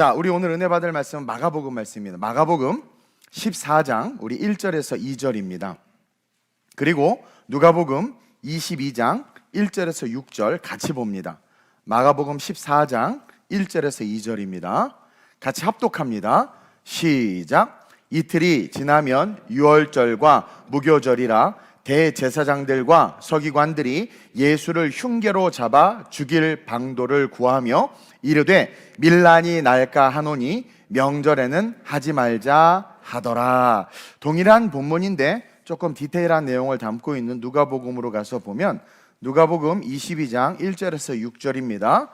자, 우리 오늘 은혜 받을 말씀은 마가복음 말씀입니다. 마가복음 14장 우리 1절에서 2절입니다. 그리고 누가복음 22장 1절에서 6절 같이 봅니다. 마가복음 14장 1절에서 2절입니다. 같이 합독합니다. 시작. 이틀이 지나면 유월절과 무교절이라 대제사장들과 서기관들이 예수를 흉계로 잡아 죽일 방도를 구하며 이르되 밀란이 날까 하노니 명절에는 하지 말자 하더라. 동일한 본문인데 조금 디테일한 내용을 담고 있는 누가복음으로 가서 보면 누가복음 22장 1절에서 6절입니다.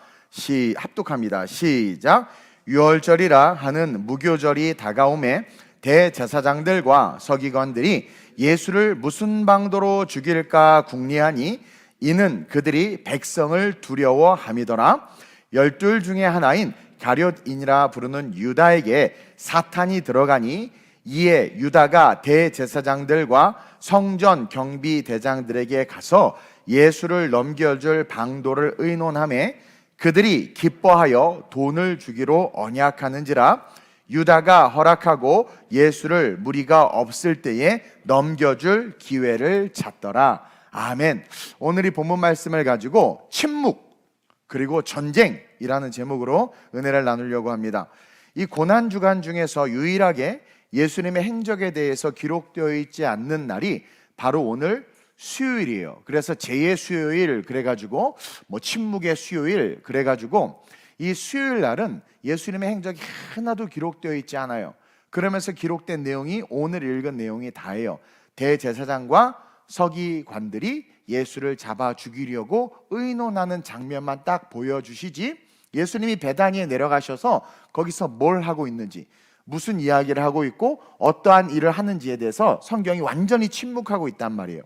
합독합니다. 시작. 유월절이라 하는 무교절이 다가오매 대제사장들과 서기관들이 예수를 무슨 방도로 죽일까 궁리하니 이는 그들이 백성을 두려워함이더라. 12 중에 하나인 가룟인이라 부르는 유다에게 사탄이 들어가니 이에 유다가 대제사장들과 성전 경비대장들에게 가서 예수를 넘겨줄 방도를 의논하며 그들이 기뻐하여 돈을 주기로 언약하는지라. 유다가 허락하고 예수를 무리가 없을 때에 넘겨줄 기회를 찾더라. 아멘. 오늘 이 본문 말씀을 가지고 침묵 그리고 전쟁이라는 제목으로 은혜를 나누려고 합니다. 이 고난주간 중에서 유일하게 예수님의 행적에 대해서 기록되어 있지 않는 날이 바로 오늘 수요일이에요. 그래서 제2의 수요일 그래가지고 침묵의 수요일 그래가지고 이 수요일 날은 예수님의 행적이 하나도 기록되어 있지 않아요. 그러면서 기록된 내용이 오늘 읽은 내용이 다예요. 대제사장과 서기관들이 예수를 잡아 죽이려고 의논하는 장면만 딱 보여주시지, 예수님이 베다니에 내려가셔서 거기서 뭘 하고 있는지, 무슨 이야기를 하고 있고 어떠한 일을 하는지에 대해서 성경이 완전히 침묵하고 있단 말이에요.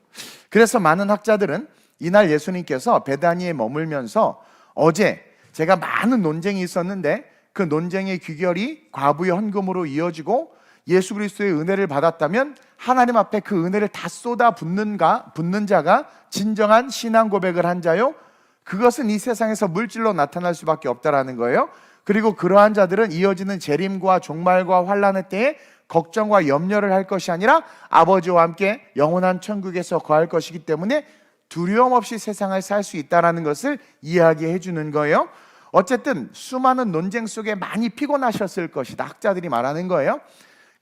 그래서 많은 학자들은 이날 예수님께서 베다니에 머물면서 어제 제가 많은 논쟁이 있었는데 그 논쟁의 귀결이 과부의 헌금으로 이어지고 예수 그리스도의 은혜를 받았다면 하나님 앞에 그 은혜를 다 쏟아 붓는 자가 진정한 신앙 고백을 한 자요, 그것은 이 세상에서 물질로 나타날 수밖에 없다라는 거예요. 그리고 그러한 자들은 이어지는 재림과 종말과 환난의 때에 걱정과 염려를 할 것이 아니라 아버지와 함께 영원한 천국에서 거할 것이기 때문에 두려움 없이 세상을 살 수 있다는 것을 이야기해 주는 거예요. 어쨌든 수많은 논쟁 속에 많이 피곤하셨을 것이다, 학자들이 말하는 거예요.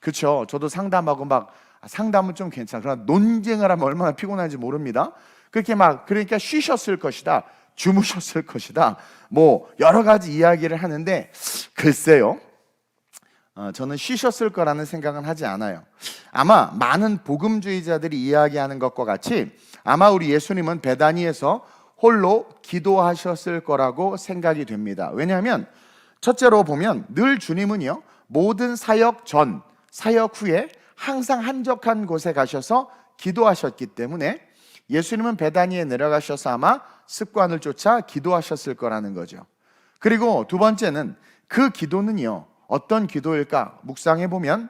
그렇죠. 저도 상담하고 상담은 좀 괜찮아. 그러나 논쟁을 하면 얼마나 피곤한지 모릅니다. 그러니까 쉬셨을 것이다, 주무셨을 것이다, 여러 가지 이야기를 하는데 글쎄요, 저는 쉬셨을 거라는 생각은 하지 않아요. 아마 많은 복음주의자들이 이야기하는 것과 같이 아마 우리 예수님은 베다니에서 홀로 기도하셨을 거라고 생각이 됩니다. 왜냐하면 첫째로 보면 늘 주님은요, 모든 사역 전, 사역 후에 항상 한적한 곳에 가셔서 기도하셨기 때문에 예수님은 베다니에 내려가셔서 아마 습관을 쫓아 기도하셨을 거라는 거죠. 그리고 두 번째는 그 기도는요, 어떤 기도일까? 묵상해 보면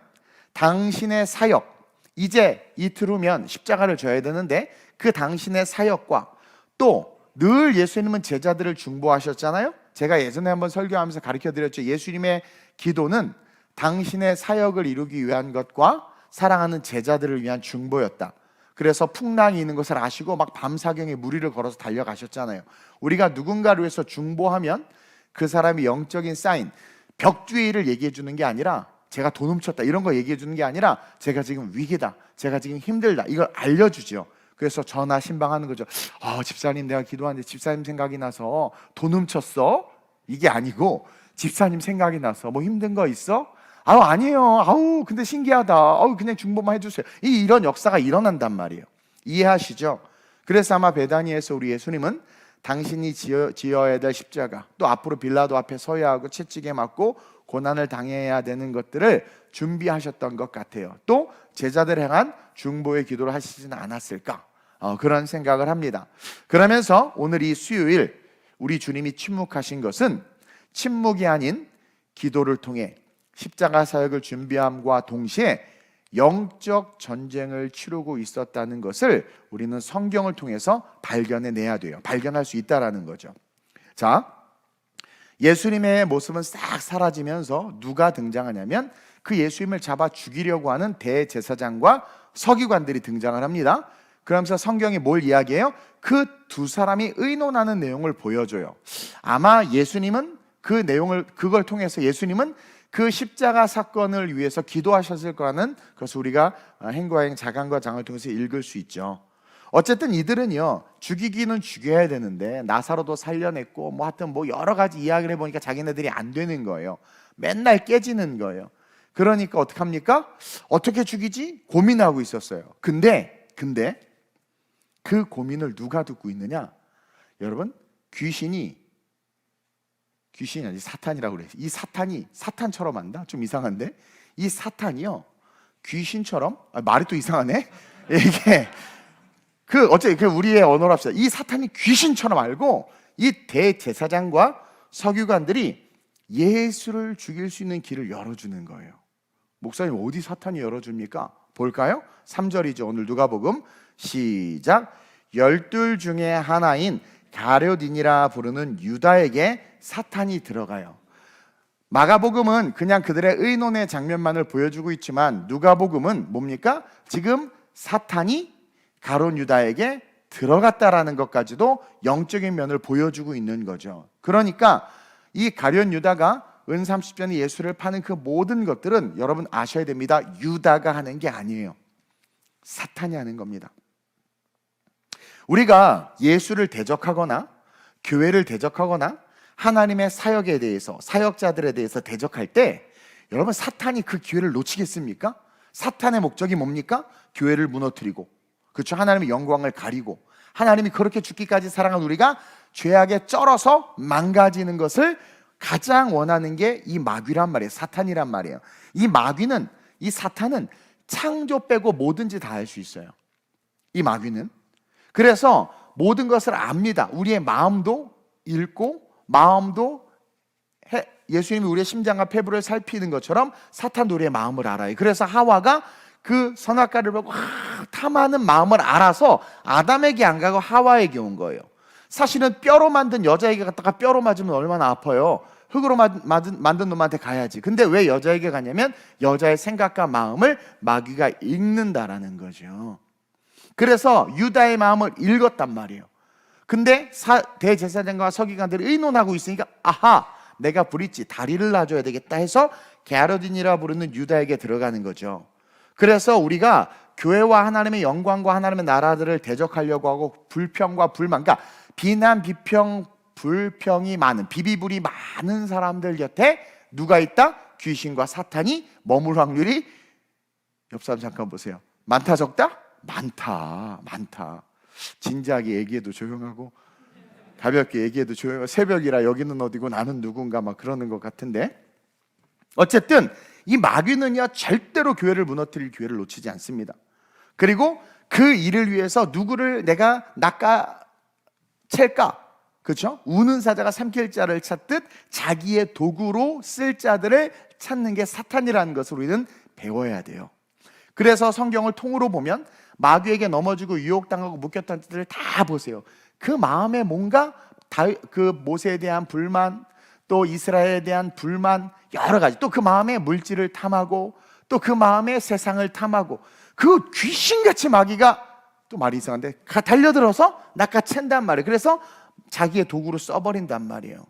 당신의 사역, 이제 이틀 후면 십자가를 져야 되는데 그 당신의 사역과 또 늘 예수님은 제자들을 중보하셨잖아요. 제가 예전에 한번 설교하면서 가르쳐 드렸죠. 예수님의 기도는 당신의 사역을 이루기 위한 것과 사랑하는 제자들을 위한 중보였다. 그래서 풍랑이 있는 것을 아시고 밤사경에 무리를 걸어서 달려가셨잖아요. 우리가 누군가를 위해서 중보하면 그 사람이 영적인 사인, 벽주의를 얘기해 주는 게 아니라 제가 돈 훔쳤다 이런 거 얘기해 주는 게 아니라 제가 지금 위기다, 제가 지금 힘들다, 이걸 알려주죠. 그래서 전화 신방하는 거죠. 집사님, 내가 기도하는데 집사님 생각이 나서 돈 훔쳤어? 이게 아니고 집사님 생각이 나서 힘든 거 있어? 아니에요. 근데 신기하다. 그냥 중보만 해주세요. 이런 역사가 일어난단 말이에요. 이해하시죠? 그래서 아마 베다니에서 우리 예수님은 당신이 지어야 될 십자가, 또 앞으로 빌라도 앞에 서야 하고 채찍에 맞고 고난을 당해야 되는 것들을 준비하셨던 것 같아요. 또 제자들을 향한 중보의 기도를 하시지는 않았을까? 그런 생각을 합니다. 그러면서 오늘 이 수요일 우리 주님이 침묵하신 것은 침묵이 아닌 기도를 통해 십자가 사역을 준비함과 동시에 영적 전쟁을 치르고 있었다는 것을 우리는 성경을 통해서 발견해내야 돼요. 발견할 수 있다라는 거죠. 자, 예수님의 모습은 싹 사라지면서 누가 등장하냐면 그 예수님을 잡아 죽이려고 하는 대제사장과 서기관들이 등장을 합니다. 그러면서 성경이 뭘 이야기해요? 그 두 사람이 의논하는 내용을 보여줘요. 아마 예수님은 그걸 통해서 예수님은 그 십자가 사건을 위해서 기도하셨을 거라는 것을 우리가 행과행 자강과 장을 통해서 읽을 수 있죠. 어쨌든 이들은요, 죽이기는 죽여야 되는데 나사로도 살려냈고 하여튼 여러 가지 이야기를 해보니까 자기네들이 안 되는 거예요. 맨날 깨지는 거예요. 그러니까 어떡합니까? 어떻게 죽이지? 고민하고 있었어요. 근데 그 고민을 누가 듣고 있느냐? 여러분, 귀신이 아니지 사탄이라고 그래요. 이 사탄이 사탄처럼 한다? 좀 이상한데? 이 사탄이요, 귀신처럼, 말이 또 이상하네? 이게 우리의 언어로 합시다. 이 사탄이 귀신처럼 알고 이 대제사장과 서기관들이 예수를 죽일 수 있는 길을 열어주는 거예요. 목사님, 어디 사탄이 열어줍니까? 볼까요? 3절이죠. 오늘 누가복음 시작. 12 중에 하나인 가룟인이라 부르는 유다에게 사탄이 들어가요. 마가복음은 그냥 그들의 의논의 장면만을 보여주고 있지만 누가복음은 뭡니까? 지금 사탄이 가룟 유다에게 들어갔다라는 것까지도 영적인 면을 보여주고 있는 거죠. 그러니까 이 가룟 유다가 은 30전에 예수를 파는 그 모든 것들은 여러분 아셔야 됩니다. 유다가 하는 게 아니에요. 사탄이 하는 겁니다. 우리가 예수를 대적하거나 교회를 대적하거나 하나님의 사역에 대해서, 사역자들에 대해서 대적할 때 여러분, 사탄이 그 기회를 놓치겠습니까? 사탄의 목적이 뭡니까? 교회를 무너뜨리고, 그렇죠? 하나님의 영광을 가리고, 하나님이 그렇게 죽기까지 사랑한 우리가 죄악에 쩔어서 망가지는 것을 가장 원하는 게 이 마귀란 말이에요. 사탄이란 말이에요. 이 사탄은 창조 빼고 뭐든지 다 할 수 있어요. 이 마귀는. 그래서 모든 것을 압니다. 우리의 마음도 읽고, 예수님이 우리의 심장과 폐부를 살피는 것처럼 사탄도 우리의 마음을 알아요. 그래서 하와가 그 선악과를 보고 탐하는 마음을 알아서 아담에게 안 가고 하와에게 온 거예요. 사실은 뼈로 만든 여자에게 갔다가 뼈로 맞으면 얼마나 아파요. 흙으로 만든 놈한테 가야지. 근데 왜 여자에게 가냐면 여자의 생각과 마음을 마귀가 읽는다라는 거죠. 그래서 유다의 마음을 읽었단 말이에요. 근데 대제사장과 서기관들이 의논하고 있으니까 내가 브릿지, 다리를 놔줘야 되겠다 해서 게르딘이라 부르는 유다에게 들어가는 거죠. 그래서 우리가 교회와 하나님의 영광과 하나님의 나라들을 대적하려고 하고 불평과 불만, 그러니까 비난, 비평, 불평이 많은, 비비불이 많은 사람들 곁에 누가 있다? 귀신과 사탄이 머물 확률이, 옆 사람 잠깐 보세요. 많다 적다? 많다. 진지하게 얘기해도 조용하고 가볍게 얘기해도 조용하고, 새벽이라 여기는 어디고 나는 누군가 막 그러는 것 같은데, 어쨌든 이 마귀는요 절대로 교회를 무너뜨릴 기회를 놓치지 않습니다. 그리고 그 일을 위해서 누구를 내가 낚아챌까? 그렇죠? 우는 사자가 삼킬 자를 찾듯 자기의 도구로 쓸 자들을 찾는 게 사탄이라는 것을 우리는 배워야 돼요. 그래서 성경을 통으로 보면 마귀에게 넘어지고 유혹당하고 묶였던 자들을 다 보세요. 그 마음에 뭔가 그 모세에 대한 불만, 또 이스라엘에 대한 불만, 여러 가지, 또 그 마음에 물질을 탐하고, 또 그 마음에 세상을 탐하고, 그 귀신같이 마귀가, 또 말이 이상한데, 달려들어서 낚아챈단 말이에요. 그래서 자기의 도구로 써버린단 말이에요.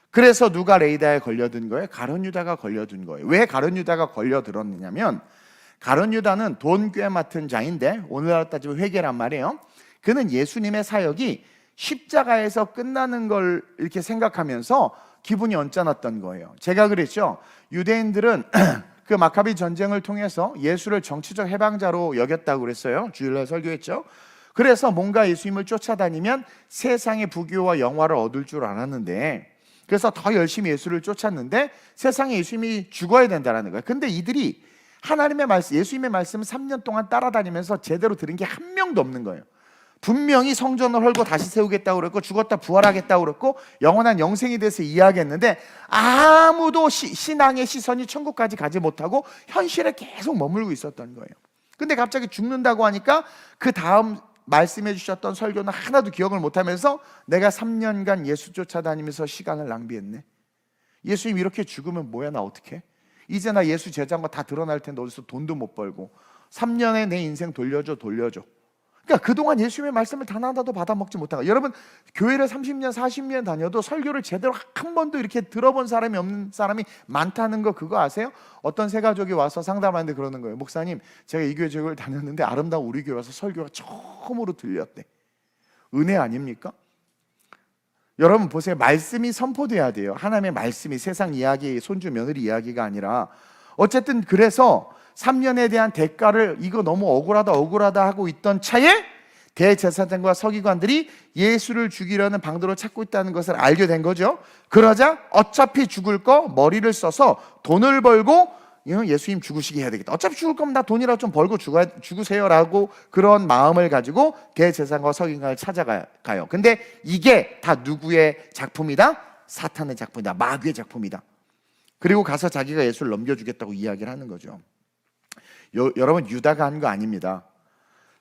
그래서 누가 레이다에 걸려든 거예요? 가룟 유다가 걸려든 거예요. 왜 가룟 유다가 걸려들었느냐면, 가룟 유다는 돈 꽤 맡은 자인데, 오늘날 따지면 회계란 말이에요. 그는 예수님의 사역이 십자가에서 끝나는 걸 이렇게 생각하면서 기분이 언짢았던 거예요. 제가 그랬죠. 유대인들은 그 마카비 전쟁을 통해서 예수를 정치적 해방자로 여겼다고 그랬어요. 주일날 설교했죠. 그래서 뭔가 예수님을 쫓아다니면 세상의 부귀와 영화를 얻을 줄 알았는데, 그래서 더 열심히 예수를 쫓았는데 세상에 예수님이 죽어야 된다는 거예요. 근데 이들이 하나님의 말씀, 예수님의 말씀을 3년 동안 따라다니면서 제대로 들은 게 한 명도 없는 거예요. 분명히 성전을 헐고 다시 세우겠다고 그랬고, 죽었다 부활하겠다고 그랬고, 영원한 영생에 대해서 이야기했는데 아무도 신앙의 시선이 천국까지 가지 못하고 현실에 계속 머물고 있었던 거예요. 근데 갑자기 죽는다고 하니까 그 다음 말씀해 주셨던 설교는 하나도 기억을 못하면서 내가 3년간 예수 쫓아다니면서 시간을 낭비했네, 예수님 이렇게 죽으면 뭐야, 나 어떡해? 이제 나 예수 제자인 거 다 드러날 텐데 어디서 돈도 못 벌고 3년에 내 인생 돌려줘. 그러니까 그동안 예수님의 말씀을 단 하나도 받아먹지 못한 거예요. 여러분, 교회를 30년 40년 다녀도 설교를 제대로 한 번도 이렇게 들어본 사람이 없는 사람이 많다는 거 그거 아세요? 어떤 세 가족이 와서 상담하는데 그러는 거예요. 목사님, 제가 이 교회 저교를 다녔는데 아름다운 우리 교회 와서 설교가 처음으로 들렸대. 은혜 아닙니까? 여러분 보세요. 말씀이 선포돼야 돼요. 하나님의 말씀이 세상 이야기, 손주 며느리 이야기가 아니라. 어쨌든 그래서 3년에 대한 대가를 이거 너무 억울하다 하고 있던 차에 대제사장과 서기관들이 예수를 죽이려는 방도를 찾고 있다는 것을 알게 된 거죠. 그러자 어차피 죽을 거 머리를 써서 돈을 벌고 예수님 죽으시게 해야 되겠다. 어차피 죽을 거면 나 돈이라도 좀 벌고 죽으세요라고 그런 마음을 가지고 대제사장과 서기관을 찾아가요. 근데 이게 다 누구의 작품이다? 사탄의 작품이다. 마귀의 작품이다. 그리고 가서 자기가 예수를 넘겨주겠다고 이야기를 하는 거죠. 여러분, 유다가 한 거 아닙니다.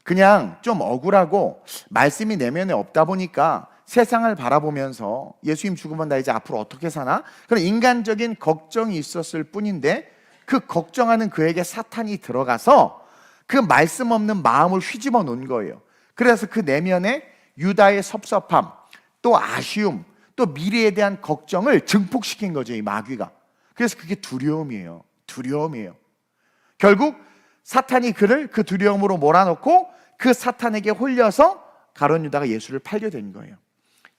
그냥 좀 억울하고 말씀이 내면에 없다 보니까 세상을 바라보면서 예수님 죽으면 나 이제 앞으로 어떻게 사나? 그런 인간적인 걱정이 있었을 뿐인데 그 걱정하는 그에게 사탄이 들어가서 그 말씀 없는 마음을 휘집어 놓은 거예요. 그래서 그 내면에 유다의 섭섭함, 또 아쉬움, 또 미래에 대한 걱정을 증폭시킨 거죠, 이 마귀가. 그래서 그게 두려움이에요. 결국 사탄이 그를 그 두려움으로 몰아넣고 그 사탄에게 홀려서 가룟 유다가 예수를 팔게 된 거예요.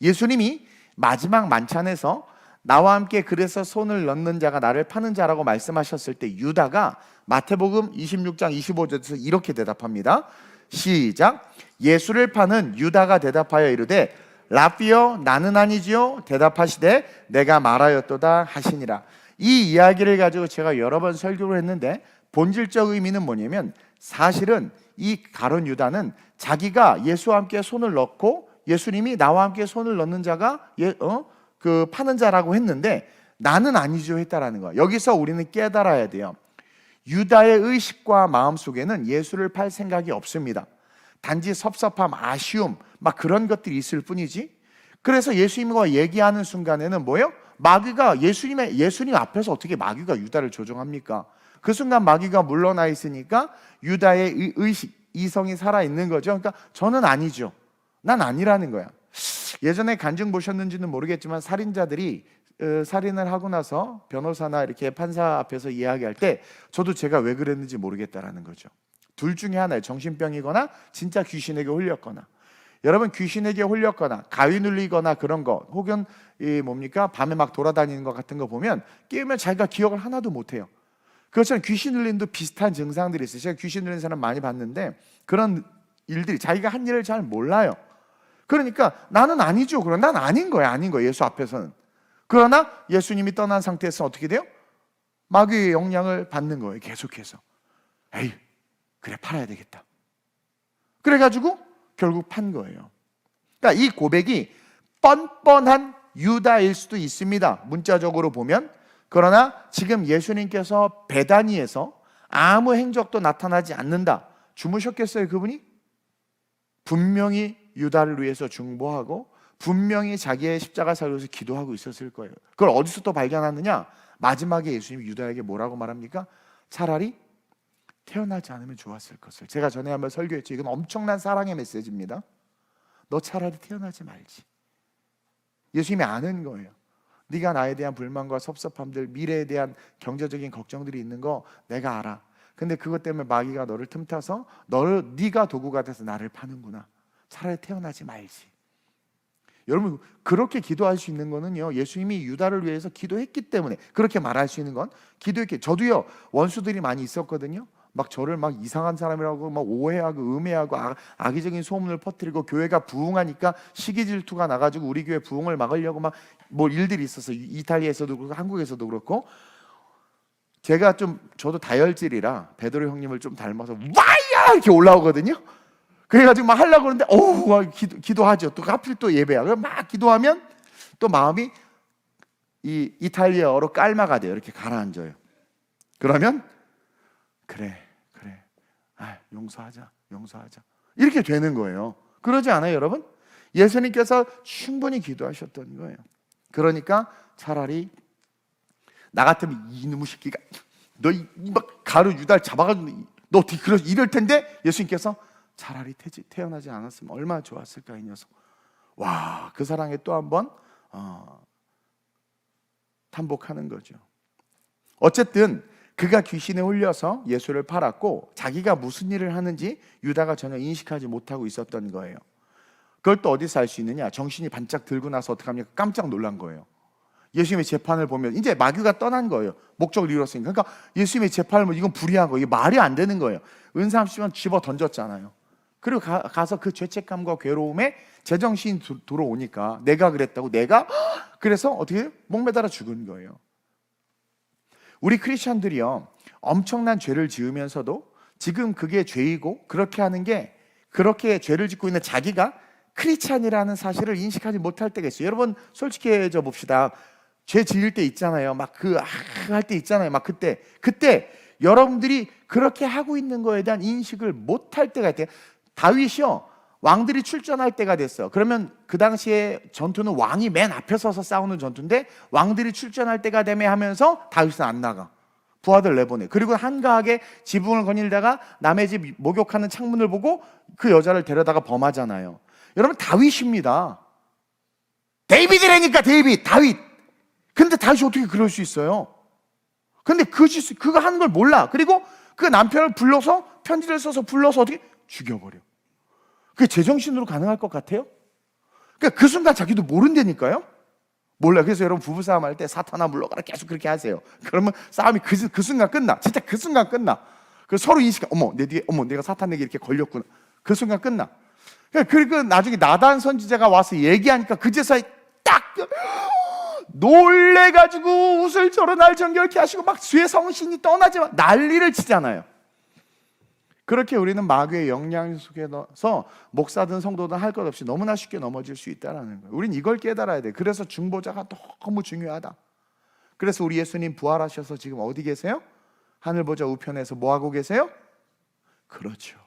예수님이 마지막 만찬에서 나와 함께 그래서 손을 넣는 자가 나를 파는 자라고 말씀하셨을 때 유다가 마태복음 26장 25절에서 이렇게 대답합니다. 시작. 예수를 파는 유다가 대답하여 이르되 라피여 나는 아니지요. 대답하시되 내가 말하였도다 하시니라. 이 이야기를 가지고 제가 여러 번 설교를 했는데 본질적 의미는 뭐냐면 사실은 이 가룟 유다는 자기가 예수와 함께 손을 넣고 예수님이 나와 함께 손을 넣는 자가 그 파는 자라고 했는데 나는 아니죠 했다라는 거야. 여기서 우리는 깨달아야 돼요. 유다의 의식과 마음 속에는 예수를 팔 생각이 없습니다. 단지 섭섭함, 아쉬움 막 그런 것들이 있을 뿐이지. 그래서 예수님과 얘기하는 순간에는 뭐예요? 마귀가 예수님 앞에서 어떻게 마귀가 유다를 조종합니까? 그 순간 마귀가 물러나 있으니까 유다의 의식, 이성이 살아있는 거죠. 그러니까 저는 아니죠. 난 아니라는 거야. 예전에 간증 보셨는지는 모르겠지만 살인자들이 살인을 하고 나서 변호사나 이렇게 판사 앞에서 이야기할 때 저도 제가 왜 그랬는지 모르겠다라는 거죠. 둘 중에 하나예요. 정신병이거나 진짜 귀신에게 홀렸거나. 여러분, 귀신에게 홀렸거나 가위 눌리거나 그런 거 혹은 밤에 막 돌아다니는 것 같은 거 보면 깨우면 자기가 기억을 하나도 못해요. 그렇지만 귀신 들림도 비슷한 증상들이 있어요. 제가 귀신 들린 사람 많이 봤는데 그런 일들이 자기가 한 일을 잘 몰라요. 그러니까 나는 아니죠. 그럼 난 아닌 거예요. 예수 앞에서는. 그러나 예수님이 떠난 상태에서 어떻게 돼요? 마귀의 영향을 받는 거예요. 계속해서. 에이, 그래 팔아야 되겠다. 그래가지고 결국 판 거예요. 그러니까 이 고백이 뻔뻔한 유다일 수도 있습니다. 문자적으로 보면. 그러나 지금 예수님께서 베다니에서 아무 행적도 나타나지 않는다. 주무셨겠어요, 그분이? 분명히 유다를 위해서 중보하고 분명히 자기의 십자가 살려서 기도하고 있었을 거예요. 그걸 어디서 또 발견하느냐? 마지막에 예수님이 유다에게 뭐라고 말합니까? 차라리 태어나지 않으면 좋았을 것을. 제가 전에 한번 설교했죠. 이건 엄청난 사랑의 메시지입니다. 너 차라리 태어나지 말지. 예수님이 아는 거예요. 네가 나에 대한 불만과 섭섭함들, 미래에 대한 경제적인 걱정들이 있는 거 내가 알아. 근데 그것 때문에 마귀가 너를 틈타서 네가 도구가 돼서 나를 파는구나. 차라리 태어나지 말지. 여러분, 그렇게 기도할 수 있는 거는요, 예수님이 유다를 위해서 기도했기 때문에 그렇게 말할 수 있는 건 기도했기. 저도요, 원수들이 많이 있었거든요. 막 저를 막 이상한 사람이라고 막 오해하고 음해하고 악의적인 소문을 퍼뜨리고 교회가 부흥하니까 시기 질투가 나가지고 우리 교회 부흥을 막으려고 막 뭐 일들이 있어서 이탈리아에서도 그렇고 한국에서도 그렇고. 저도 다혈질이라 베드로 형님을 좀 닮아서 와야 이렇게 올라오거든요. 그래가지고 막 하려고 그러는데 기도하죠. 또 하필 또 예배야. 그럼 막 기도하면 또 마음이 이 이탈리아어로 깔마가 돼요. 이렇게 가라앉아요. 그러면 그래 용서하자 이렇게 되는 거예요. 그러지 않아요, 여러분? 예수님께서 충분히 기도하셨던 거예요. 그러니까 차라리 나 같으면 이놈의 새끼가 너 막 가루 유다를 잡아가지고 너 어떻게 이럴 텐데 예수님께서 차라리 태어나지 않았으면 얼마나 좋았을까 이 녀석. 와, 그 사랑에 또 한번 탄복하는 거죠. 어쨌든 그가 귀신에 홀려서 예수를 팔았고 자기가 무슨 일을 하는지 유다가 전혀 인식하지 못하고 있었던 거예요. 그걸 또 어디서 알 수 있느냐? 정신이 반짝 들고 나서 어떻게 합니까? 깜짝 놀란 거예요. 예수님의 재판을 보면 이제 마귀가 떠난 거예요. 목적을 이뤘으니까. 그러니까 예수님의 재판을 보면 이건 불의한 거예요. 이게 말이 안 되는 거예요. 은사 30원 집어 던졌잖아요. 그리고 가서 그 죄책감과 괴로움에 제정신이 돌아오니까 내가 그랬다고, 내가 그래서 어떻게 목매달아 죽은 거예요. 우리 크리스천들이요, 엄청난 죄를 지으면서도 지금 그게 죄이고 그렇게 하는 게, 그렇게 죄를 짓고 있는 자기가 크리스찬이라는 사실을 인식하지 못할 때가 있어요. 여러분 솔직해져 봅시다. 죄 지을 때 있잖아요. 막 할 때 있잖아요. 막 그때 여러분들이 그렇게 하고 있는 거에 대한 인식을 못할 때가 있대요. 다윗이요, 왕들이 출전할 때가 됐어. 그러면 그 당시에 전투는 왕이 맨 앞에 서서 싸우는 전투인데 왕들이 출전할 때가 되면 하면서 다윗은 안 나가. 부하들 내보내. 그리고 한가하게 지붕을 거닐다가 남의 집 목욕하는 창문을 보고 그 여자를 데려다가 범하잖아요. 여러분 다윗입니다. 데이비드라니까, 다윗. 근데 다윗이 어떻게 그럴 수 있어요? 근데 그가 하는 걸 몰라. 그리고 그 남편을 불러서, 편지를 써서 불러서 어떻게 죽여버려. 그게 제정신으로 가능할 것 같아요? 그러니까 그 순간 자기도 모른다니까요. 몰라요. 그래서 여러분 부부싸움 할 때 사탄아 물러가라 계속 그렇게 하세요. 그러면 싸움이 그 순간 끝나. 진짜 그 순간 끝나. 그 서로 인식, 어머 내 뒤에, 어머 내가 사탄에게 이렇게 걸렸구나. 그 순간 끝나. 그리고 나중에 나단 선지자가 와서 얘기하니까 그제서야 딱 놀래가지고 웃을 저런 날 정결케 하시고 막 죄 성신이 떠나지 마 난리를 치잖아요. 그렇게 우리는 마귀의 영향 속에서 목사든 성도든 할 것 없이 너무나 쉽게 넘어질 수 있다는 거예요. 우린 이걸 깨달아야 돼. 그래서 중보자가 너무 중요하다. 그래서 우리 예수님 부활하셔서 지금 어디 계세요? 하늘 보좌 우편에서 뭐 하고 계세요? 그렇죠.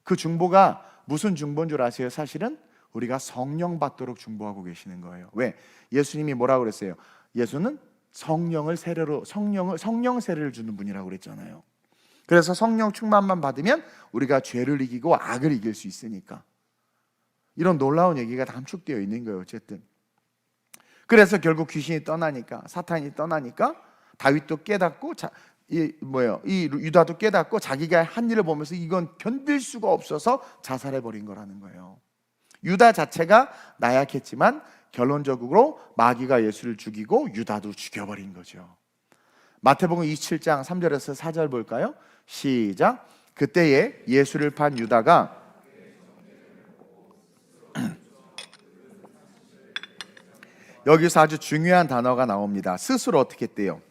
그 중보가 무슨 중보인 줄 아세요? 사실은 우리가 성령 받도록 중보하고 계시는 거예요. 왜? 예수님이 뭐라고 그랬어요? 예수는 성령 세례를 주는 분이라고 그랬잖아요. 그래서 성령 충만만 받으면 우리가 죄를 이기고 악을 이길 수 있으니까. 이런 놀라운 얘기가 함축되어 있는 거예요. 어쨌든 그래서 결국 귀신이 떠나니까, 사탄이 떠나니까 다윗도 깨닫고 이 유다도 깨닫고 자기가 한 일을 보면서 이건 견딜 수가 없어서 자살해버린 거라는 거예요. 유다 자체가 나약했지만 결론적으로 마귀가 예수를 죽이고 유다도 죽여버린 거죠. 마태복음 27장 3절에서 4절 볼까요? 시작. 그때에 예수를 판 유다가 여기서 아주 중요한 단어가 나옵니다. 스스로 어떻게 했대요?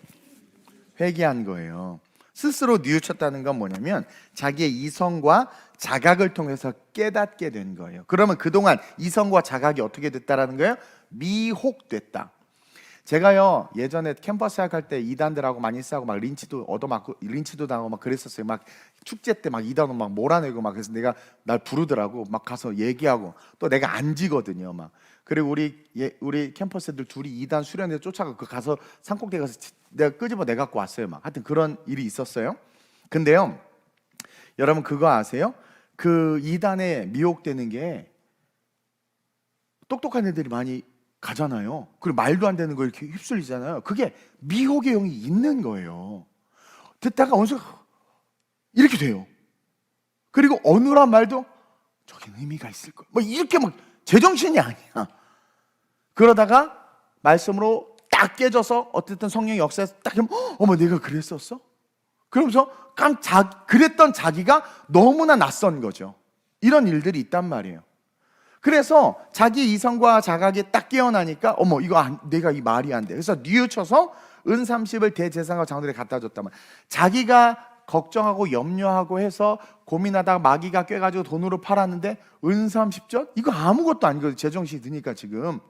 회개한 거예요. 스스로 뉘우쳤다는 건 뭐냐면 자기의 이성과 자각을 통해서 깨닫게 된 거예요. 그러면 그동안 이성과 자각이 어떻게 됐다라는 거예요? 미혹됐다. 제가요 예전에 캠퍼스 사역할 때 이단들하고 많이 싸우고 막 린치도 얻어맞고 린치도 당하고 막 그랬었어요. 막 축제 때 막 이단으로 막 몰아내고 막 그래서 내가 날 부르더라고. 막 가서 얘기하고 또 내가 안 지거든요. 막 그리고 우리 캠퍼스 애들 둘이 이단 수련회 쫓아가고 가서 산꼭대기 가서 내가 끄집어 내 갖고 왔어요. 막 하여튼 그런 일이 있었어요. 근데요 여러분 그거 아세요? 그 이단에 미혹되는 게 똑똑한 애들이 많이 가잖아요. 그리고 말도 안 되는 거 이렇게 휩쓸리잖아요. 그게 미혹의 영이 있는 거예요. 듣다가 어느새 이렇게 돼요. 그리고 어느란 말도 저긴 의미가 있을 거야. 뭐 이렇게 막 제정신이 아니야. 그러다가 말씀으로 딱 깨져서 어쨌든 성령의 역사에서 딱 하면 어머 내가 그랬었어? 그러면서 그랬던 자기가 너무나 낯선 거죠. 이런 일들이 있단 말이에요. 그래서 자기 이성과 자각이 딱 깨어나니까 어머 이거 내가 이 말이 안 돼. 그래서 뉘우쳐서 은 30을 대제사장과 장로들에 갖다 줬단 말이야. 자기가 걱정하고 염려하고 해서 고민하다가 마귀가 꿰가지고 돈으로 팔았는데 은 30전? 이거 아무것도 아니거든. 제정신이 드니까 지금.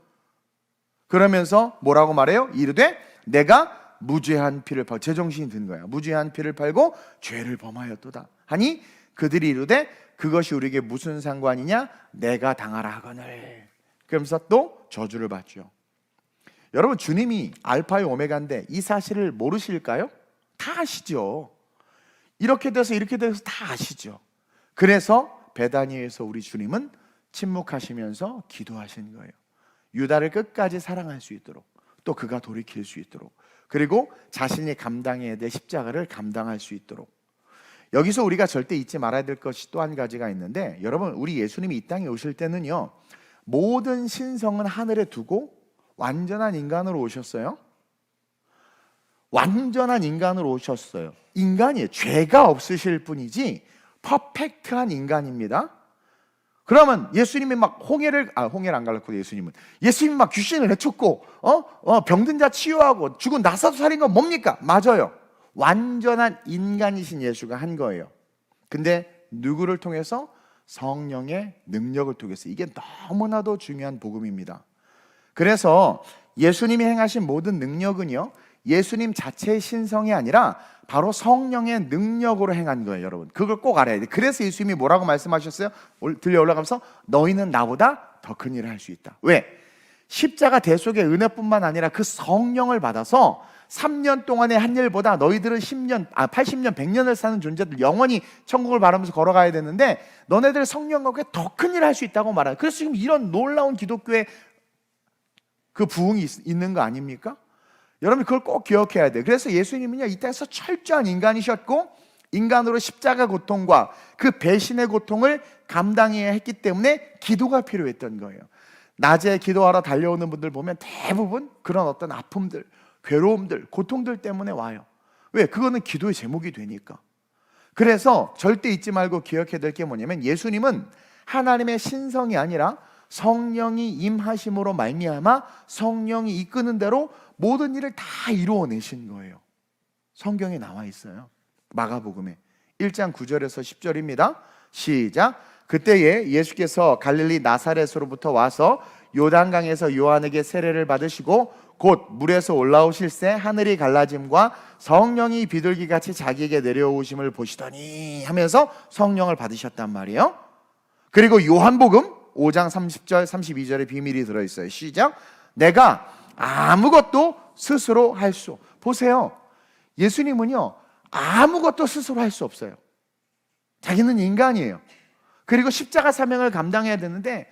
그러면서 뭐라고 말해요? 이르되 내가 무죄한 피를 팔고, 제정신이 든 거야. 무죄한 피를 팔고 죄를 범하였도다 하니 그들이 이르되 그것이 우리에게 무슨 상관이냐? 내가 당하라 하거늘. 그러면서 또 저주를 받죠. 여러분, 주님이 알파의 오메가인데 이 사실을 모르실까요? 다 아시죠. 이렇게 돼서 다 아시죠. 그래서 베다니에서 우리 주님은 침묵하시면서 기도하신 거예요. 유다를 끝까지 사랑할 수 있도록, 또 그가 돌이킬 수 있도록, 그리고 자신이 감당해야 될 십자가를 감당할 수 있도록. 여기서 우리가 절대 잊지 말아야 될 것이 또 한 가지가 있는데, 여러분, 우리 예수님이 이 땅에 오실 때는요, 모든 신성은 하늘에 두고 완전한 인간으로 오셨어요. 완전한 인간으로 오셨어요. 인간이에요. 죄가 없으실 뿐이지 퍼펙트한 인간입니다. 그러면 예수님이 막 홍해를 안 갈랐고, 예수님이 막 귀신을 내쫓고 병든 자 치유하고 죽은 나사도 살인 건 뭡니까? 맞아요. 완전한 인간이신 예수가 한 거예요. 근데 누구를 통해서? 성령의 능력을 통해서. 이게 너무나도 중요한 복음입니다. 그래서 예수님이 행하신 모든 능력은요, 예수님 자체의 신성이 아니라 바로 성령의 능력으로 행한 거예요, 여러분. 그걸 꼭 알아야 돼요. 그래서 예수님이 뭐라고 말씀하셨어요? 들려 올라가면서 너희는 나보다 더 큰 일을 할 수 있다. 왜? 십자가 대속의 은혜뿐만 아니라 그 성령을 받아서 3년 동안의 한 일보다 너희들은 80년, 100년을 사는 존재들, 영원히 천국을 바라면서 걸어가야 되는데 너네들 성령과 더 큰 일을 할 수 있다고 말해요. 그래서 지금 이런 놀라운 기독교의 그 부흥이 있는 거 아닙니까? 여러분, 그걸 꼭 기억해야 돼요. 그래서 예수님은요, 이 땅에서 철저한 인간이셨고 인간으로 십자가 고통과 그 배신의 고통을 감당해야 했기 때문에 기도가 필요했던 거예요. 낮에 기도하러 달려오는 분들 보면 대부분 그런 어떤 아픔들, 괴로움들, 고통들 때문에 와요. 왜? 그거는 기도의 제목이 되니까. 그래서 절대 잊지 말고 기억해야 될 게 뭐냐면, 예수님은 하나님의 신성이 아니라 성령이 임하심으로 말미암아 성령이 이끄는 대로 모든 일을 다 이루어내신 거예요. 성경에 나와 있어요. 마가복음에 1장 9절에서 10절입니다. 시작. 그때에 예수께서 갈릴리 나사렛으로부터 와서 요단강에서 요한에게 세례를 받으시고 곧 물에서 올라오실새 하늘이 갈라짐과 성령이 비둘기같이 자기에게 내려오심을 보시더니 하면서 성령을 받으셨단 말이에요. 그리고 요한복음 5장 30절 32절의 비밀이 들어있어요. 시작. 내가 아무것도 스스로 할 수. 보세요, 예수님은요 아무것도 스스로 할 수 없어요. 자기는 인간이에요. 그리고 십자가 사명을 감당해야 되는데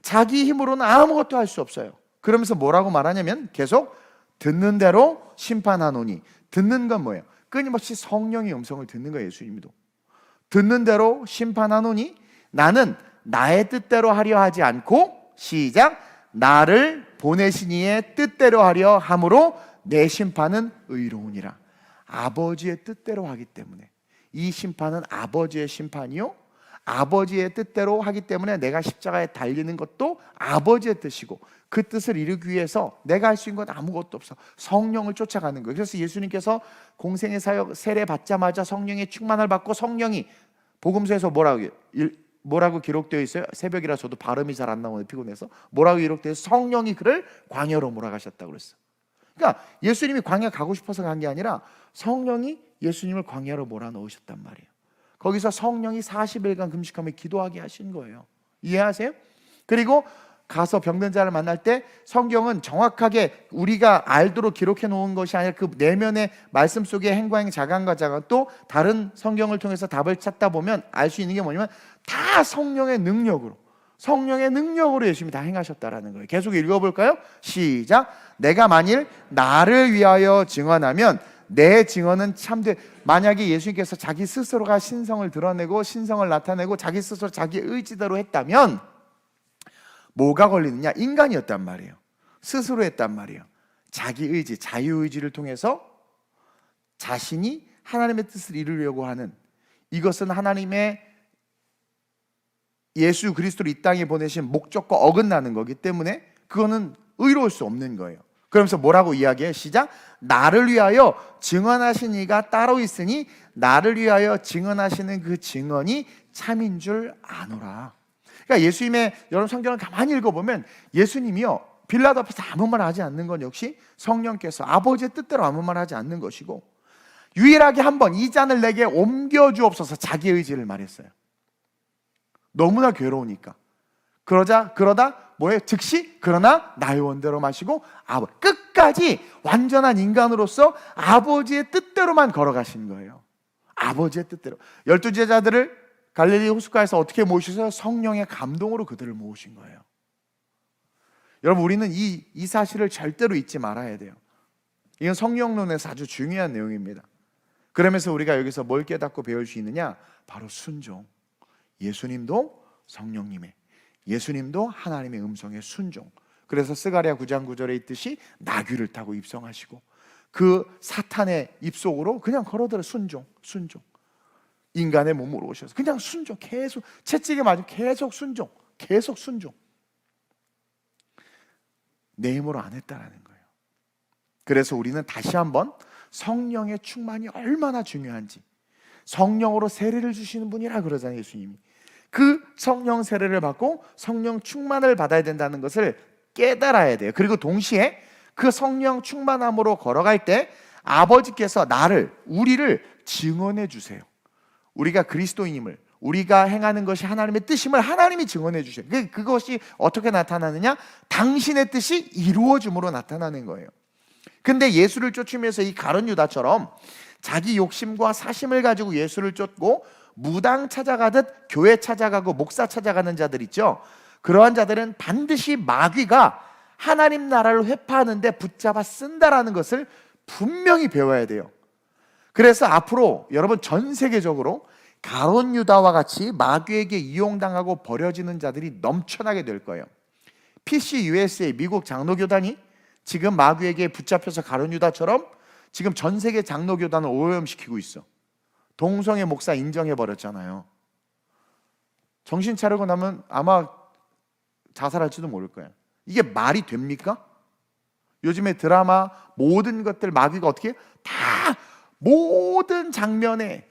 자기 힘으로는 아무것도 할 수 없어요. 그러면서 뭐라고 말하냐면 계속 듣는 대로 심판하노니. 듣는 건 뭐예요? 끊임없이 성령의 음성을 듣는 거예요. 예수님도 듣는 대로 심판하노니 나는 나의 뜻대로 하려 하지 않고, 시작, 나를 보내신 이의 뜻대로 하려 함으로 내 심판은 의로우니라. 아버지의 뜻대로 하기 때문에 이 심판은 아버지의 심판이요, 아버지의 뜻대로 하기 때문에 내가 십자가에 달리는 것도 아버지의 뜻이고, 그 뜻을 이루기 위해서 내가 할 수 있는 건 아무것도 없어. 성령을 쫓아가는 거예요. 그래서 예수님께서 공생의 사역 세례 받자마자 성령의 충만을 받고, 성령이 복음서에서 뭐라고 기록되어 있어요? 새벽이라 저도 발음이 잘 안 나오는데 피곤해서 뭐라고 기록되어 있어요? 성령이 그를 광야로 몰아가셨다고 그랬어요. 그러니까 예수님이 광야 가고 싶어서 간 게 아니라 성령이 예수님을 광야로 몰아넣으셨단 말이에요. 거기서 성령이 40일간 금식하며 기도하게 하신 거예요. 이해하세요? 그리고 가서 병든 자를 만날 때 성경은 정확하게 우리가 알도록 기록해 놓은 것이 아니라 그 내면의 말씀 속의 행과행 자간과 자간, 또 다른 성경을 통해서 답을 찾다 보면 알 수 있는 게 뭐냐면 다 성령의 능력으로 예수님이 다 행하셨다라는 거예요. 계속 읽어볼까요? 시작. 내가 만일 나를 위하여 증언하면 내 증언은 참돼. 만약에 예수님께서 자기 스스로가 신성을 드러내고 신성을 나타내고 자기 스스로 자기 의지대로 했다면 뭐가 걸리느냐? 인간이었단 말이에요. 스스로 했단 말이에요. 자기 의지, 자유의지를 통해서 자신이 하나님의 뜻을 이루려고 하는, 이것은 하나님의 예수 그리스도를 이 땅에 보내신 목적과 어긋나는 거기 때문에 그거는 의로울 수 없는 거예요. 그러면서 뭐라고 이야기해요? 시작. 나를 위하여 증언하신 이가 따로 있으니 나를 위하여 증언하시는 그 증언이 참인 줄 아노라. 그러니까 예수님의, 여러분 성경을 가만히 읽어보면 예수님이요 빌라도 앞에서 아무 말 하지 않는 건 역시 성령께서 아버지의 뜻대로 아무 말 하지 않는 것이고, 유일하게 한 번 이 잔을 내게 옮겨주옵소서 자기 의지를 말했어요. 너무나 괴로우니까. 그러다 뭐예요? 즉시 그러나 나의 원대로 마시고 끝까지 완전한 인간으로서 아버지의 뜻대로만 걸어가신 거예요. 아버지의 뜻대로. 12제자들을 갈릴리 호숫가에서 어떻게 모시셔서 성령의 감동으로 그들을 모으신 거예요. 여러분, 우리는 이 사실을 절대로 잊지 말아야 돼요. 이건 성령론에서 아주 중요한 내용입니다. 그러면서 우리가 여기서 뭘 깨닫고 배울 수 있느냐? 바로 순종. 예수님도 성령님의, 예수님도 하나님의 음성에 순종. 그래서 스가랴 9장 9절에 있듯이 나귀를 타고 입성하시고 그 사탄의 입속으로 그냥 걸어들어 순종. 인간의 몸으로 오셔서 그냥 순종, 계속 채찍에 맞으면 계속 순종. 내 힘으로 안 했다라는 거예요. 그래서 우리는 다시 한번 성령의 충만이 얼마나 중요한지, 성령으로 세례를 주시는 분이라 그러잖아요, 예수님이. 그 성령 세례를 받고 성령 충만을 받아야 된다는 것을 깨달아야 돼요. 그리고 동시에 그 성령 충만함으로 걸어갈 때 아버지께서 우리를 증언해 주세요. 우리가 그리스도인임을, 우리가 행하는 것이 하나님의 뜻임을 하나님이 증언해 주셔요. 그것이 어떻게 나타나느냐? 당신의 뜻이 이루어짐으로 나타나는 거예요. 근데 예수를 쫓으면서 이 가룟 유다처럼 자기 욕심과 사심을 가지고 예수를 쫓고 무당 찾아가듯 교회 찾아가고 목사 찾아가는 자들 있죠. 그러한 자들은 반드시 마귀가 하나님 나라를 회파하는데 붙잡아 쓴다라는 것을 분명히 배워야 돼요. 그래서 앞으로 여러분 전 세계적으로 가룟 유다와 같이 마귀에게 이용당하고 버려지는 자들이 넘쳐나게 될 거예요. PC USA 미국 장로교단이 지금 마귀에게 붙잡혀서 가룟 유다처럼 지금 전 세계 장로교단을 오염시키고 있어. 동성애 목사 인정해버렸잖아요. 정신 차리고 나면 아마 자살할지도 모를 거예요. 이게 말이 됩니까? 요즘에 드라마 모든 것들 마귀가 어떻게 다 모든 장면에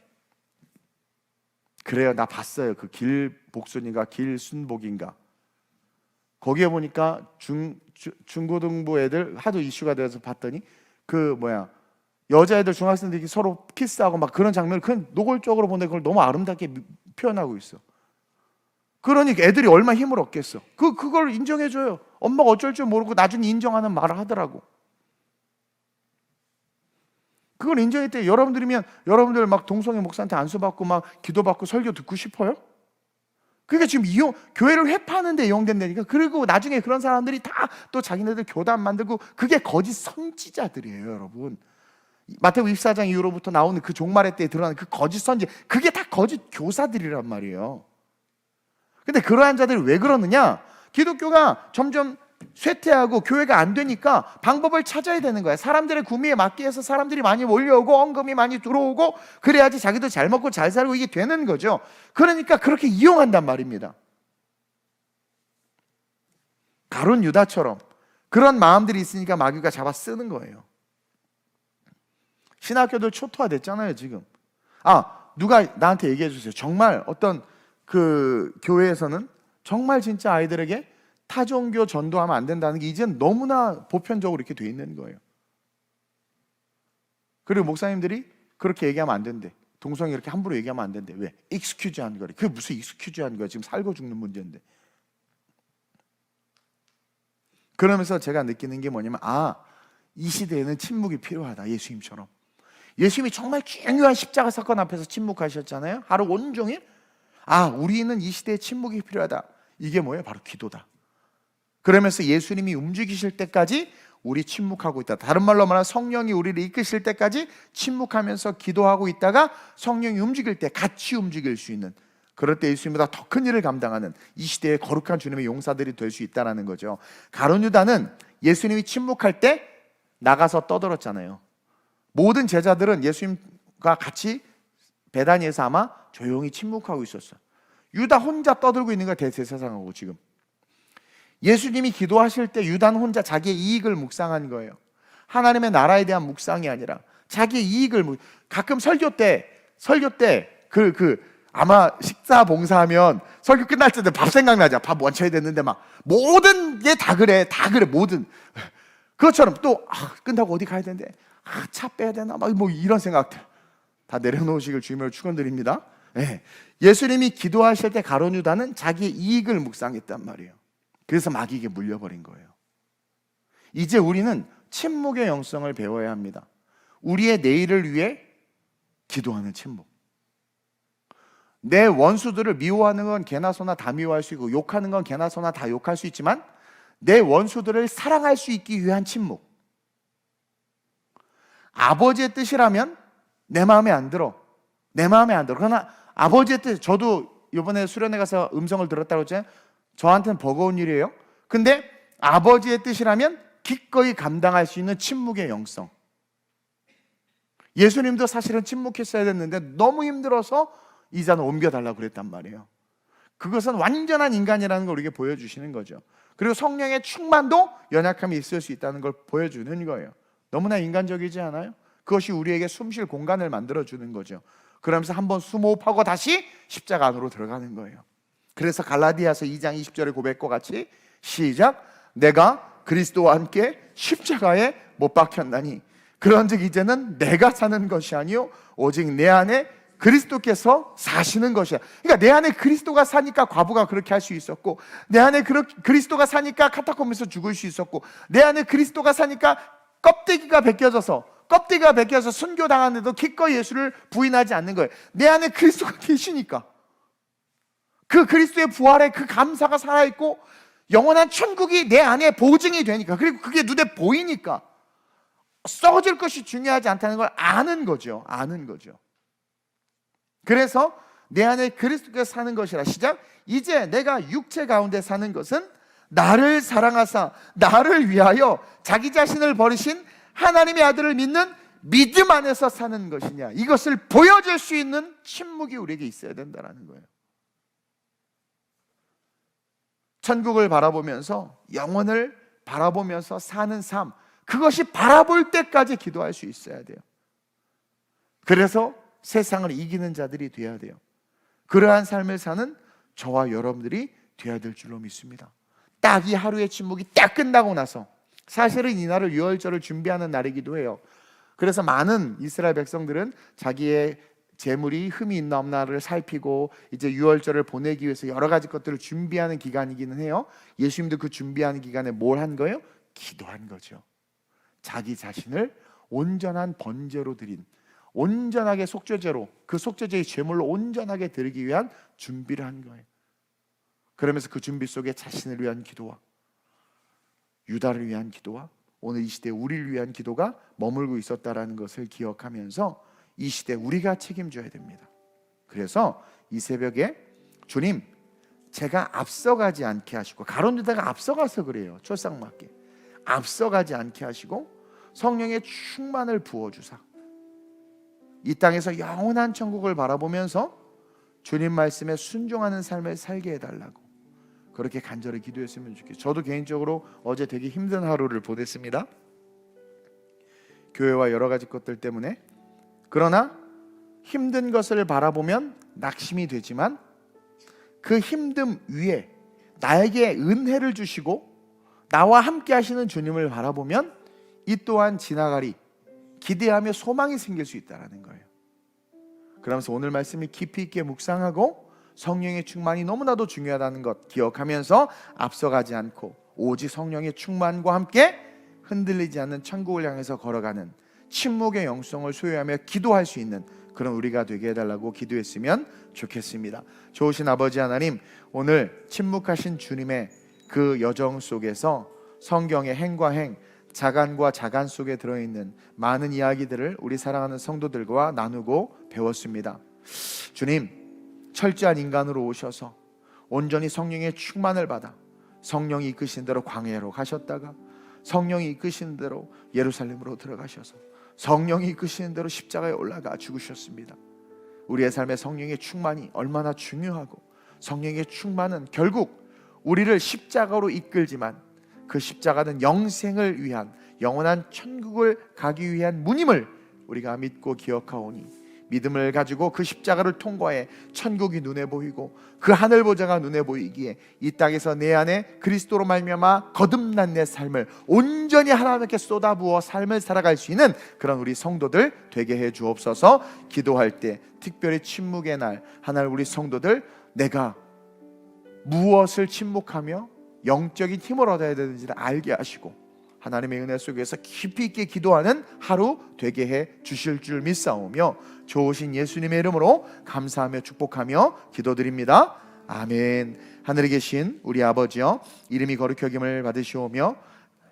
그래요. 나 봤어요. 그 길복순인가 길순복인가 거기에 보니까 중고등부 애들 하도 이슈가 돼서 봤더니 여자애들 중학생들이 서로 키스하고 막 그런 장면을 그냥 노골적으로 보는데 그걸 너무 아름답게 표현하고 있어. 그러니까 애들이 얼마나 힘을 얻겠어. 그걸 인정해줘요. 엄마가 어쩔 줄 모르고 나중에 인정하는 말을 하더라고. 그걸 인정했대. 여러분들 막 동성애 목사한테 안수받고 막 기도받고 설교 듣고 싶어요? 그러니까 지금 교회를 회파하는 데 이용된다니까. 그리고 나중에 그런 사람들이 다 또 자기네들 교단 만들고 그게 거짓 선지자들이에요, 여러분. 마태복음 24장 이후로부터 나오는 그 종말의 때에 드러나는 그 거짓 선지, 그게 다 거짓 교사들이란 말이에요. 근데 그러한 자들이 왜 그러느냐? 기독교가 점점 쇠퇴하고 교회가 안 되니까 방법을 찾아야 되는 거야. 사람들의 구미에 맞게 해서 사람들이 많이 몰려오고 언금이 많이 들어오고 그래야지 자기도 잘 먹고 잘 살고 이게 되는 거죠. 그러니까 그렇게 이용한단 말입니다. 가룟 유다처럼 그런 마음들이 있으니까 마귀가 잡아 쓰는 거예요. 신학교들 초토화됐잖아요, 지금. 누가 나한테 얘기해 주세요. 정말 어떤 그 교회에서는 정말 진짜 아이들에게 타종교 전도하면 안 된다는 게 이제는 너무나 보편적으로 이렇게 돼 있는 거예요. 그리고 목사님들이 그렇게 얘기하면 안 된대. 동성애 이렇게 함부로 얘기하면 안 된대. 왜? 익스큐즈한 거래. 그게 무슨 익스큐즈한 거야? 지금 살고 죽는 문제인데. 그러면서 제가 느끼는 게 뭐냐면 이 시대에는 침묵이 필요하다. 예수님처럼. 예수님이 정말 중요한 십자가 사건 앞에서 침묵하셨잖아요. 하루 온종일. 우리는 이 시대에 침묵이 필요하다. 이게 뭐예요? 바로 기도다. 그러면서 예수님이 움직이실 때까지 우리 침묵하고 있다. 다른 말로 말하면 성령이 우리를 이끄실 때까지 침묵하면서 기도하고 있다가 성령이 움직일 때 같이 움직일 수 있는, 그럴 때 예수님보다 더 큰 일을 감당하는 이 시대의 거룩한 주님의 용사들이 될 수 있다는 거죠. 가룟 유다는 예수님이 침묵할 때 나가서 떠들었잖아요. 모든 제자들은 예수님과 같이 베다니에서 아마 조용히 침묵하고 있었어요. 유다 혼자 떠들고 있는 거야, 대제사장하고. 지금 예수님이 기도하실 때 유다는 혼자 자기의 이익을 묵상한 거예요. 하나님의 나라에 대한 묵상이 아니라 자기의 이익을 가끔 설교 때 아마 식사 봉사하면 설교 끝날 때 밥 생각나죠. 밥 원쳐야 됐는데 막 모든 게 다 그래 모든 그것처럼 또 끝나고 어디 가야 되는데 차 빼야 되나 막 이런 생각들 다 내려놓으시길 주님으로 축원드립니다. 예, 예수님이 기도하실 때 가룟 유다는 자기의 이익을 묵상했단 말이에요. 그래서 마귀에게 물려버린 거예요. 이제 우리는 침묵의 영성을 배워야 합니다. 우리의 내일을 위해 기도하는 침묵. 내 원수들을 미워하는 건 개나 소나 다 미워할 수 있고, 욕하는 건 개나 소나 다 욕할 수 있지만 내 원수들을 사랑할 수 있기 위한 침묵. 아버지의 뜻이라면 내 마음에 안 들어. 내 마음에 안 들어. 그러나 아버지의 뜻, 저도 이번에 수련회 가서 음성을 들었다고 했잖아요. 저한테는 버거운 일이에요. 근데 아버지의 뜻이라면 기꺼이 감당할 수 있는 침묵의 영성. 예수님도 사실은 침묵했어야 됐는데 너무 힘들어서 이자는 옮겨달라고 그랬단 말이에요. 그것은 완전한 인간이라는 걸 우리에게 보여주시는 거죠. 그리고 성령의 충만도 연약함이 있을 수 있다는 걸 보여주는 거예요. 너무나 인간적이지 않아요? 그것이 우리에게 숨쉴 공간을 만들어주는 거죠. 그러면서 한번 숨호흡하고 다시 십자가 안으로 들어가는 거예요. 그래서 갈라디아서 2장 20절의 고백과 같이 시작. 내가 그리스도와 함께 십자가에 못 박혔나니 그런즉 이제는 내가 사는 것이 아니요 오직 내 안에 그리스도께서 사시는 것이야. 그러니까 내 안에 그리스도가 사니까 과부가 그렇게 할 수 있었고, 내 안에 그리스도가 사니까 카타콤에서 죽을 수 있었고, 내 안에 그리스도가 사니까 껍데기가 벗겨져서 순교당하는데도 기꺼이 예수를 부인하지 않는 거예요. 내 안에 그리스도가 계시니까, 그 그리스도의 부활에 그 감사가 살아있고 영원한 천국이 내 안에 보증이 되니까, 그리고 그게 눈에 보이니까 썩어질 것이 중요하지 않다는 걸 아는 거죠. 그래서 내 안에 그리스도께서 사는 것이라. 시작. 이제 내가 육체 가운데 사는 것은 나를 사랑하사 나를 위하여 자기 자신을 버리신 하나님의 아들을 믿는 믿음 안에서 사는 것이냐. 이것을 보여줄 수 있는 침묵이 우리에게 있어야 된다는 거예요. 천국을 바라보면서, 영혼을 바라보면서 사는 삶, 그것이 바라볼 때까지 기도할 수 있어야 돼요. 그래서 세상을 이기는 자들이 되어야 돼요. 그러한 삶을 사는 저와 여러분들이 되어야 될 줄로 믿습니다. 딱 이 하루의 침묵이 딱 끝나고 나서, 사실은 이날을 유월절을 준비하는 날이기도 해요. 그래서 많은 이스라엘 백성들은 자기의 재물이 흠이 있나 없나를 살피고 이제 유월절을 보내기 위해서 여러 가지 것들을 준비하는 기간이기는 해요. 예수님도 그 준비하는 기간에 뭘 한 거예요? 기도한 거죠. 자기 자신을 온전한 번제로 드린, 온전하게 속죄제로, 그 속죄제의 제물로 온전하게 드리기 위한 준비를 한 거예요. 그러면서 그 준비 속에 자신을 위한 기도와 유다를 위한 기도와 오늘 이 시대 우리를 위한 기도가 머물고 있었다라는 것을 기억하면서 이 시대 우리가 책임져야 됩니다. 그래서 이 새벽에 주님, 제가 앞서가지 않게 하시고, 가룟 유다가 앞서가서 그래요. 촐싹맞게 앞서가지 않게 하시고 성령의 충만을 부어주사 이 땅에서 영원한 천국을 바라보면서 주님 말씀에 순종하는 삶을 살게 해달라고 그렇게 간절히 기도했으면 좋겠어요. 저도 개인적으로 어제 되게 힘든 하루를 보냈습니다. 교회와 여러 가지 것들 때문에. 그러나 힘든 것을 바라보면 낙심이 되지만 그 힘듦 위에 나에게 은혜를 주시고 나와 함께 하시는 주님을 바라보면 이 또한 지나가리 기대하며 소망이 생길 수 있다는 거예요. 그러면서 오늘 말씀이 깊이 있게 묵상하고 성령의 충만이 너무나도 중요하다는 것 기억하면서 앞서가지 않고 오직 성령의 충만과 함께 흔들리지 않는 천국을 향해서 걸어가는 침묵의 영성을 소유하며 기도할 수 있는 그런 우리가 되게 해달라고 기도했으면 좋겠습니다. 좋으신 아버지 하나님, 오늘 침묵하신 주님의 그 여정 속에서 성경의 행과 행, 자간과 자간 속에 들어있는 많은 이야기들을 우리 사랑하는 성도들과 나누고 배웠습니다. 주님, 철저한 인간으로 오셔서 온전히 성령의 충만을 받아 성령이 이끄신 대로 광야로 가셨다가 성령이 이끄신 대로 예루살렘으로 들어가셔서 성령이 이끄시는 대로 십자가에 올라가 죽으셨습니다. 우리의 삶에 성령의 충만이 얼마나 중요하고, 성령의 충만은 결국 우리를 십자가로 이끌지만 그 십자가는 영생을 위한 영원한 천국을 가기 위한 문임을 우리가 믿고 기억하오니 믿음을 가지고 그 십자가를 통과해 천국이 눈에 보이고 그 하늘 보좌가 눈에 보이기에 이 땅에서 내 안에 그리스도로 말미암아 거듭난 내 삶을 온전히 하나님께 쏟아부어 삶을 살아갈 수 있는 그런 우리 성도들 되게 해 주옵소서. 기도할 때 특별히 침묵의 날 하나님 우리 성도들 내가 무엇을 침묵하며 영적인 힘을 얻어야 되는지를 알게 하시고 하나님의 은혜 속에서 깊이 있게 기도하는 하루 되게 해 주실 줄 믿사오며 좋으신 예수님의 이름으로 감사하며 축복하며 기도드립니다. 아멘. 하늘에 계신 우리 아버지여, 이름이 거룩히 여김을 받으시오며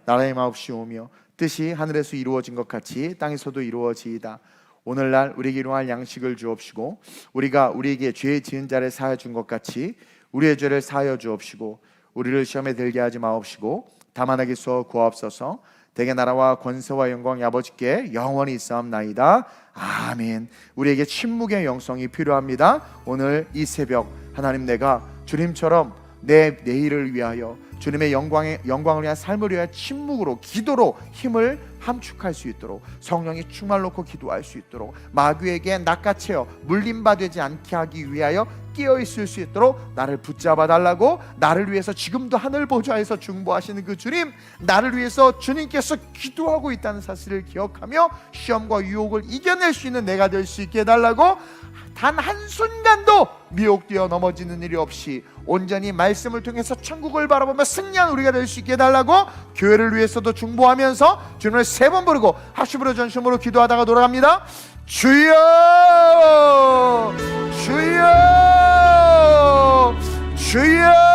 나라의 마옵시오며 뜻이 하늘에서 이루어진 것 같이 땅에서도 이루어지이다. 오늘날 우리에게 일용할 양식을 주옵시고 우리가 우리에게 죄 지은 자를 사하여 준 것 같이 우리의 죄를 사하여 주옵시고 우리를 시험에 들게 하지 마옵시고 다만 하기서 구하옵소서. 대개 나라와 권세와 영광이 아버지께 영원히 있사옵나이다. 아멘. 우리에게 침묵의 영성이 필요합니다. 오늘 이 새벽 하나님, 내가 주님처럼 내 내일을 위하여 주님의 영광을 위한 삶을 위하여 침묵으로 기도로 힘을 함축할 수 있도록 성령이 충만 놓고 기도할 수 있도록 마귀에게 낚아채어 물림받지 않게 하기 위하여 깨어있을 수 있도록 나를 붙잡아 달라고, 나를 위해서 지금도 하늘 보좌에서 중보하시는 그 주님, 나를 위해서 주님께서 기도하고 있다는 사실을 기억하며 시험과 유혹을 이겨낼 수 있는 내가 될 수 있게 해달라고, 단 한순간도 미혹되어 넘어지는 일이 없이 온전히 말씀을 통해서 천국을 바라보며 승리한 우리가 될 수 있게 해달라고 교회를 위해서도 중보하면서 주님을 3번 부르고 합심으로 전심으로 기도하다가 돌아갑니다. 주여 주여 주여